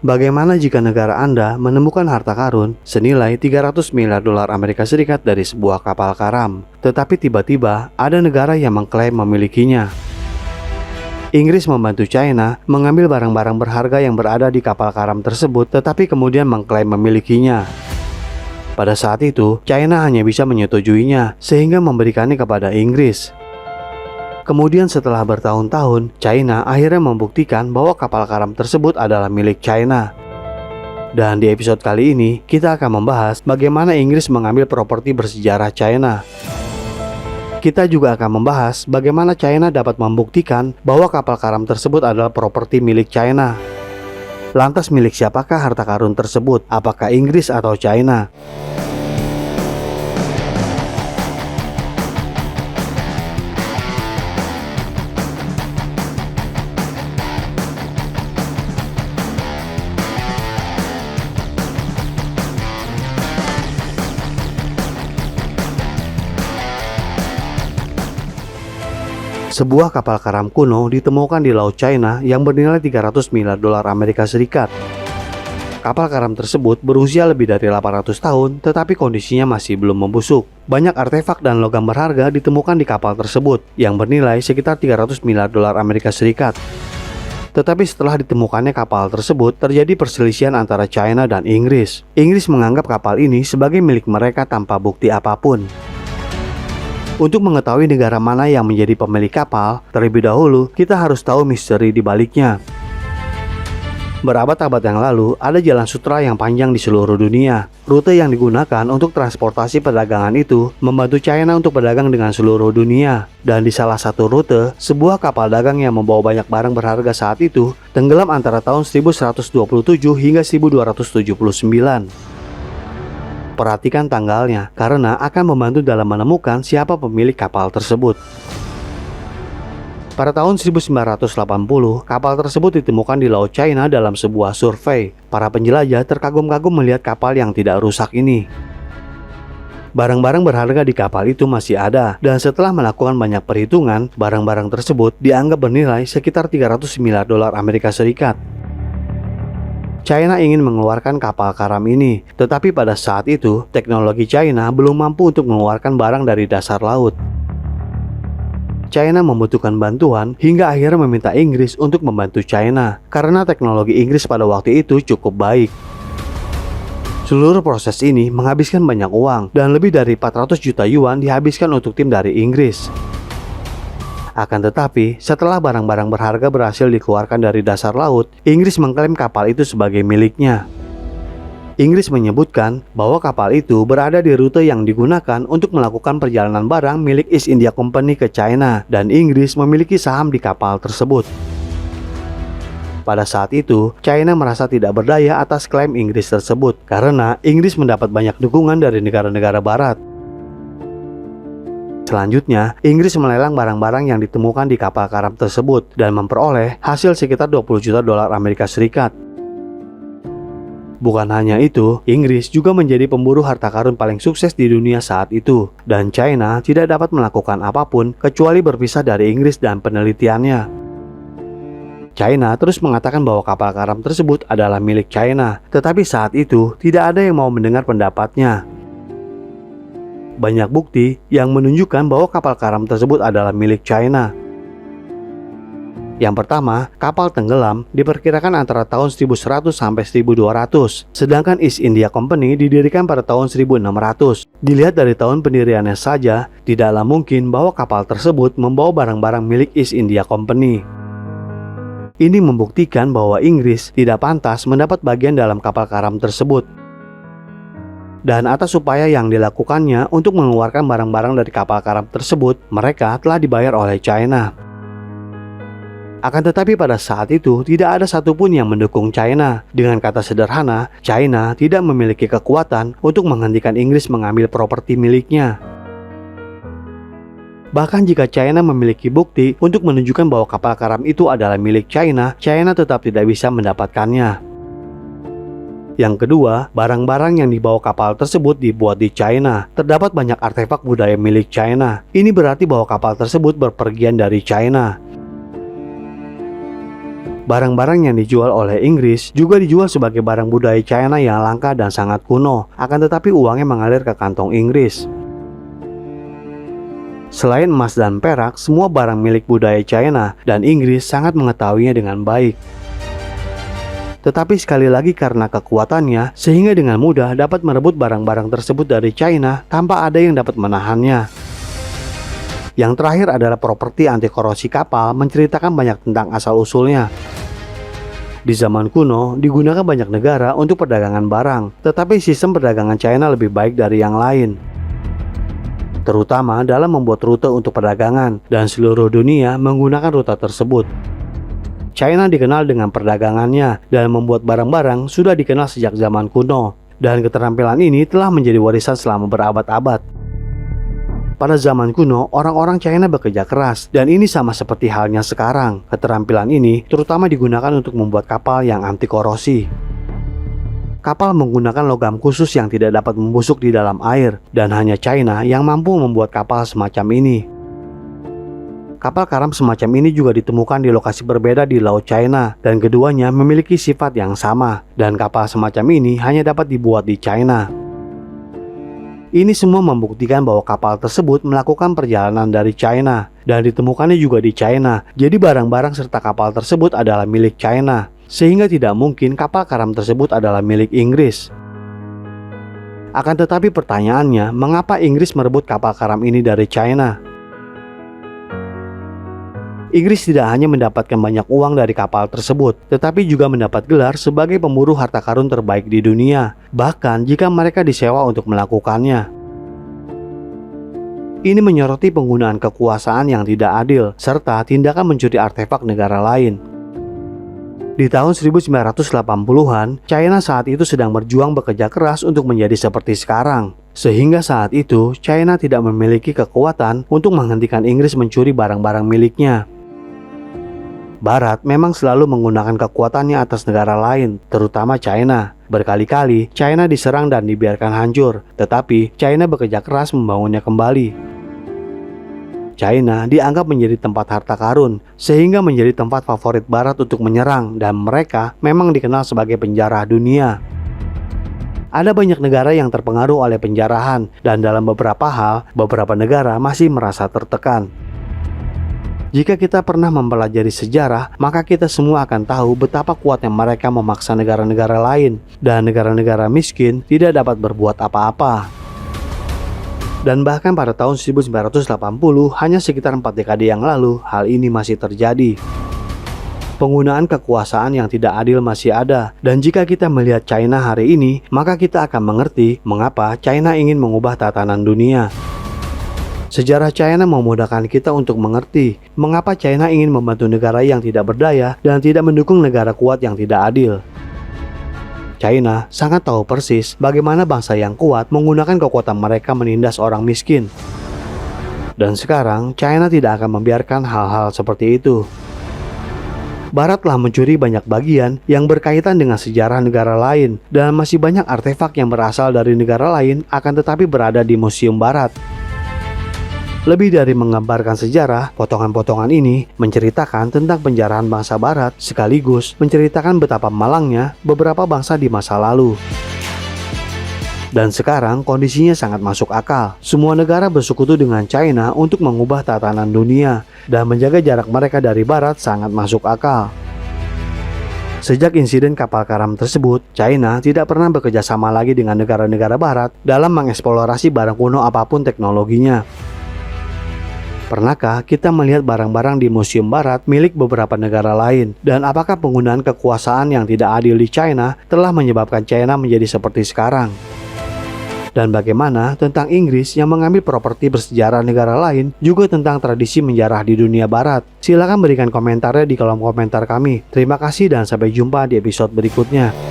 Bagaimana jika negara Anda menemukan harta karun senilai 300 miliar dolar Amerika Serikat dari sebuah kapal karam, tetapi tiba-tiba ada negara yang mengklaim memilikinya? Inggris membantu China mengambil barang-barang berharga yang berada di kapal karam tersebut, tetapi kemudian mengklaim memilikinya. Pada saat itu, China hanya bisa menyetujuinya sehingga memberikannya kepada Inggris. Kemudian setelah bertahun-tahun, China akhirnya membuktikan bahwa kapal karam tersebut adalah milik China. Dan di episode kali ini, kita akan membahas bagaimana Inggris mengambil properti bersejarah China. Kita juga akan membahas bagaimana China dapat membuktikan bahwa kapal karam tersebut adalah properti milik China. Lantas milik siapakah harta karun tersebut? Apakah Inggris atau China? Sebuah kapal karam kuno ditemukan di Laut China yang bernilai 300 miliar dolar Amerika Serikat. Kapal karam tersebut berusia lebih dari 800 tahun, tetapi kondisinya masih belum membusuk. Banyak artefak dan logam berharga ditemukan di kapal tersebut yang bernilai sekitar 300 miliar dolar Amerika Serikat. Tetapi setelah ditemukannya kapal tersebut, terjadi perselisihan antara China dan Inggris. Inggris menganggap kapal ini sebagai milik mereka tanpa bukti apapun. Untuk mengetahui negara mana yang menjadi pemilik kapal, terlebih dahulu kita harus tahu misteri di baliknya. Berabad-abad yang lalu, ada jalan sutra yang panjang di seluruh dunia. Rute yang digunakan untuk transportasi perdagangan itu membantu China untuk berdagang dengan seluruh dunia. Dan di salah satu rute, sebuah kapal dagang yang membawa banyak barang berharga saat itu tenggelam antara tahun 1127 hingga 1279. Perhatikan tanggalnya, karena akan membantu dalam menemukan siapa pemilik kapal tersebut. Pada tahun 1980, kapal tersebut ditemukan di Laut China dalam sebuah survei. Para penjelajah terkagum-kagum melihat kapal yang tidak rusak ini. Barang-barang berharga di kapal itu masih ada, dan setelah melakukan banyak perhitungan, barang-barang tersebut dianggap bernilai sekitar 300 miliar dolar Amerika Serikat. China ingin mengeluarkan kapal karam ini, tetapi pada saat itu teknologi China belum mampu untuk mengeluarkan barang dari dasar laut. China membutuhkan bantuan hingga akhirnya meminta Inggris untuk membantu China, karena teknologi Inggris pada waktu itu cukup baik. Seluruh proses ini menghabiskan banyak uang, dan lebih dari 400 juta yuan dihabiskan untuk tim dari Inggris. Akan tetapi, setelah barang-barang berharga berhasil dikeluarkan dari dasar laut, Inggris mengklaim kapal itu sebagai miliknya. Inggris menyebutkan bahwa kapal itu berada di rute yang digunakan untuk melakukan perjalanan barang milik East India Company ke China, dan Inggris memiliki saham di kapal tersebut. Pada saat itu, China merasa tidak berdaya atas klaim Inggris tersebut, karena Inggris mendapat banyak dukungan dari negara-negara barat. Selanjutnya, Inggris melelang barang-barang yang ditemukan di kapal karam tersebut dan memperoleh hasil sekitar 20 juta dolar Amerika Serikat. Bukan hanya itu, Inggris juga menjadi pemburu harta karun paling sukses di dunia saat itu, dan China tidak dapat melakukan apapun kecuali berpisah dari Inggris dan penelitiannya. China terus mengatakan bahwa kapal karam tersebut adalah milik China, tetapi saat itu tidak ada yang mau mendengar pendapatnya. Banyak bukti yang menunjukkan bahwa kapal karam tersebut adalah milik China. Yang pertama, kapal tenggelam diperkirakan antara tahun 1100 sampai 1200, sedangkan East India Company didirikan pada tahun 1600. Dilihat dari tahun pendiriannya saja, tidaklah mungkin bahwa kapal tersebut membawa barang-barang milik East India Company. Ini membuktikan bahwa Inggris tidak pantas mendapat bagian dalam kapal karam tersebut. Dan atas upaya yang dilakukannya untuk mengeluarkan barang-barang dari kapal karam tersebut, mereka telah dibayar oleh China. Akan tetapi pada saat itu tidak ada satupun yang mendukung China. Dengan kata sederhana, China tidak memiliki kekuatan untuk menghentikan Inggris mengambil properti miliknya. Bahkan jika China memiliki bukti untuk menunjukkan bahwa kapal karam itu adalah milik China, China tetap tidak bisa mendapatkannya. Yang kedua, barang-barang yang dibawa kapal tersebut dibuat di China. Terdapat banyak artefak budaya milik China. Ini berarti bahwa kapal tersebut berpergian dari China. Barang-barang yang dijual oleh Inggris juga dijual sebagai barang budaya China yang langka dan sangat kuno, akan tetapi uangnya mengalir ke kantong Inggris. Selain emas dan perak, semua barang milik budaya China dan Inggris sangat mengetahuinya dengan baik. Tetapi sekali lagi karena kekuatannya, sehingga dengan mudah dapat merebut barang-barang tersebut dari China tanpa ada yang dapat menahannya. Yang terakhir adalah properti anti korosi kapal, menceritakan banyak tentang asal-usulnya. Di zaman kuno, digunakan banyak negara untuk perdagangan barang, tetapi sistem perdagangan China lebih baik dari yang lain. Terutama dalam membuat rute untuk perdagangan, dan seluruh dunia menggunakan rute tersebut. China dikenal dengan perdagangannya, dan membuat barang-barang sudah dikenal sejak zaman kuno, dan keterampilan ini telah menjadi warisan selama berabad-abad. Pada zaman kuno, orang-orang China bekerja keras, dan ini sama seperti halnya sekarang. Keterampilan ini terutama digunakan untuk membuat kapal yang anti korosi. Kapal menggunakan logam khusus yang tidak dapat membusuk di dalam air, dan hanya China yang mampu membuat kapal semacam ini. Kapal karam semacam ini juga ditemukan di lokasi berbeda di Laut China, dan keduanya memiliki sifat yang sama, dan kapal semacam ini hanya dapat dibuat di China. Ini semua membuktikan bahwa kapal tersebut melakukan perjalanan dari China, dan ditemukannya juga di China. Jadi barang-barang serta kapal tersebut adalah milik China, sehingga tidak mungkin kapal karam tersebut adalah milik Inggris. Akan tetapi pertanyaannya, mengapa Inggris merebut kapal karam ini dari China? Inggris tidak hanya mendapatkan banyak uang dari kapal tersebut, tetapi juga mendapat gelar sebagai pemburu harta karun terbaik di dunia, bahkan jika mereka disewa untuk melakukannya. Ini menyoroti penggunaan kekuasaan yang tidak adil, serta tindakan mencuri artefak negara lain. Di tahun 1980-an, China saat itu sedang berjuang bekerja keras untuk menjadi seperti sekarang. Sehingga saat itu, China tidak memiliki kekuatan untuk menghentikan Inggris mencuri barang-barang miliknya. Barat memang selalu menggunakan kekuatannya atas negara lain, terutama China. Berkali-kali, China diserang dan dibiarkan hancur, tetapi China bekerja keras membangunnya kembali. China dianggap menjadi tempat harta karun, sehingga menjadi tempat favorit Barat untuk menyerang, dan mereka memang dikenal sebagai penjara dunia. Ada banyak negara yang terpengaruh oleh penjarahan, dan dalam beberapa hal, beberapa negara masih merasa tertekan. Jika kita pernah mempelajari sejarah, maka kita semua akan tahu betapa kuatnya mereka memaksa negara-negara lain, dan negara-negara miskin tidak dapat berbuat apa-apa. Dan bahkan pada tahun 1980, hanya sekitar 4 dekade yang lalu, hal ini masih terjadi. Penggunaan kekuasaan yang tidak adil masih ada, dan jika kita melihat China hari ini, maka kita akan mengerti mengapa China ingin mengubah tatanan dunia. Sejarah China memudahkan kita untuk mengerti mengapa China ingin membantu negara yang tidak berdaya dan tidak mendukung negara kuat yang tidak adil. China sangat tahu persis bagaimana bangsa yang kuat menggunakan kekuatan mereka menindas orang miskin. Dan sekarang China tidak akan membiarkan hal-hal seperti itu. Barat telah mencuri banyak bagian yang berkaitan dengan sejarah negara lain, dan masih banyak artefak yang berasal dari negara lain akan tetapi berada di Museum Barat. Lebih dari menggambarkan sejarah, potongan-potongan ini menceritakan tentang penjarahan bangsa Barat, sekaligus menceritakan betapa malangnya beberapa bangsa di masa lalu. Dan sekarang kondisinya sangat masuk akal. Semua negara bersekutu dengan China untuk mengubah tatanan dunia, dan menjaga jarak mereka dari Barat sangat masuk akal. Sejak insiden kapal karam tersebut, China tidak pernah bekerja sama lagi dengan negara-negara Barat dalam mengeksplorasi barang kuno apapun teknologinya. Pernahkah kita melihat barang-barang di Museum Barat milik beberapa negara lain? Dan apakah penggunaan kekuasaan yang tidak adil di China telah menyebabkan China menjadi seperti sekarang? Dan bagaimana tentang Inggris yang mengambil properti bersejarah negara lain, juga tentang tradisi menjarah di dunia Barat? Silahkan berikan komentarnya di kolom komentar kami. Terima kasih dan sampai jumpa di episode berikutnya.